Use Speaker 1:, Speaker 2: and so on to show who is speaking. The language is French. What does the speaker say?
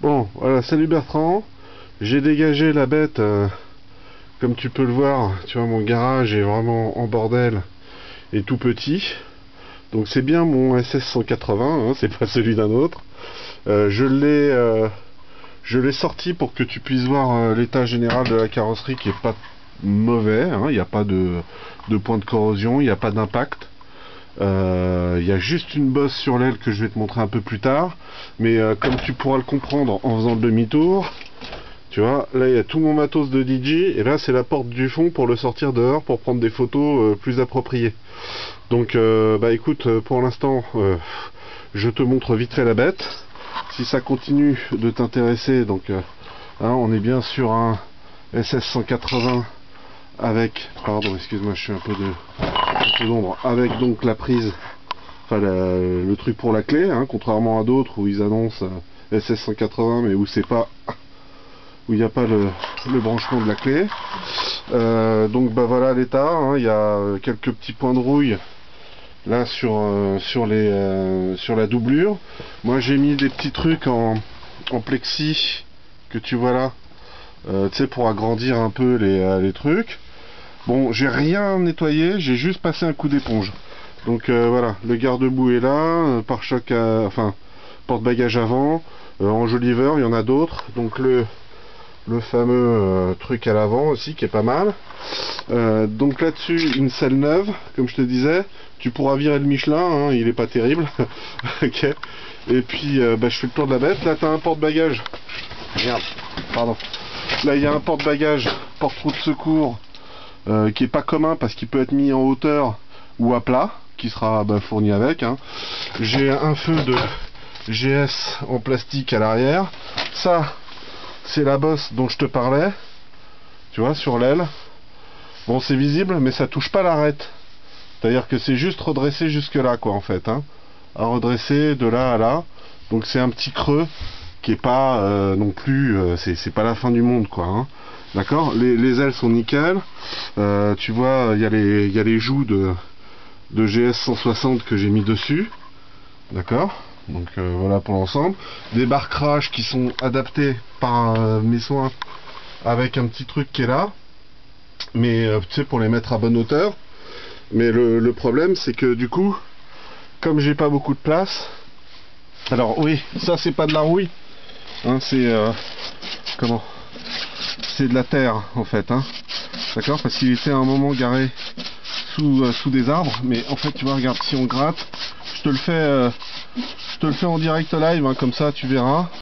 Speaker 1: Bon, voilà, salut Bertrand. J'ai dégagé la bête, comme tu peux le voir. Tu vois, mon garage est vraiment en bordel et tout petit. Donc c'est bien mon SS 180, hein, c'est pas celui d'un autre. Je l'ai sorti pour que tu puisses voir l'état général de la carrosserie qui est pas mauvais. Hein. Il n'y a pas de point de corrosion, il n'y a pas d'impact. Il y a juste une bosse sur l'aile que je vais te montrer un peu plus tard. Mais comme tu pourras le comprendre en faisant le demi-tour, tu vois, là il y a tout mon matos de DJ. Et là c'est la porte du fond pour le sortir dehors pour prendre des photos plus appropriées. Donc bah écoute, pour l'instant je te montre vite fait la bête. Si ça continue de t'intéresser, donc hein, on est bien sur un SS 180 avec, pardon, excuse-moi, je suis un peu d'ombre, avec donc la prise, enfin le truc pour la clé, hein, contrairement à d'autres où ils annoncent SS 180 mais où c'est pas, où il n'y a pas le branchement de la clé. Donc bah voilà l'état, hein, il y a quelques petits points de rouille là sur la doublure. Moi j'ai mis des petits trucs en plexi que tu vois là, tu sais, pour agrandir un peu les trucs. Bon, j'ai rien nettoyé, j'ai juste passé un coup d'éponge. Donc voilà, le garde-boue est là, pare-choc, enfin porte-bagages avant, enjoliveur, il y en a d'autres. Donc le fameux truc à l'avant aussi qui est pas mal. Donc là-dessus une selle neuve, comme je te disais. Tu pourras virer le Michelin, hein, il est pas terrible. Ok. Et puis bah, je fais le tour de la bête. Là t'as un porte-bagages. Merde, pardon. Là il y a un porte-bagages, porte-roue de secours, qui est pas commun parce qu'il peut être mis en hauteur ou à plat, qui sera bah, fourni avec. Hein. J'ai un feu de GS en plastique à l'arrière. Ça, c'est la bosse dont je te parlais. Tu vois, sur l'aile. Bon, c'est visible, mais ça touche pas l'arête. C'est-à-dire que c'est juste redressé jusque là, quoi, en fait. Hein. À redresser de là à là. Donc c'est un petit creux qui est pas non plus, c'est pas la fin du monde, quoi. Hein. D'accord, les ailes sont nickel. Tu vois, il y a les joues de GS 160 que j'ai mis dessus. D'accord. Donc voilà pour l'ensemble. Des barres crash qui sont adaptées par mes soins avec un petit truc qui est là. Mais tu sais, pour les mettre à bonne hauteur. Mais le problème c'est que du coup, comme j'ai pas beaucoup de place. Alors oui, ça c'est pas de la rouille. Hein, c'est comment? C'est de la terre en fait, hein. D'accord, parce qu'il était à un moment garé sous des arbres, mais en fait tu vois, regarde, si on gratte, je te le fais en direct live, hein, comme ça tu verras.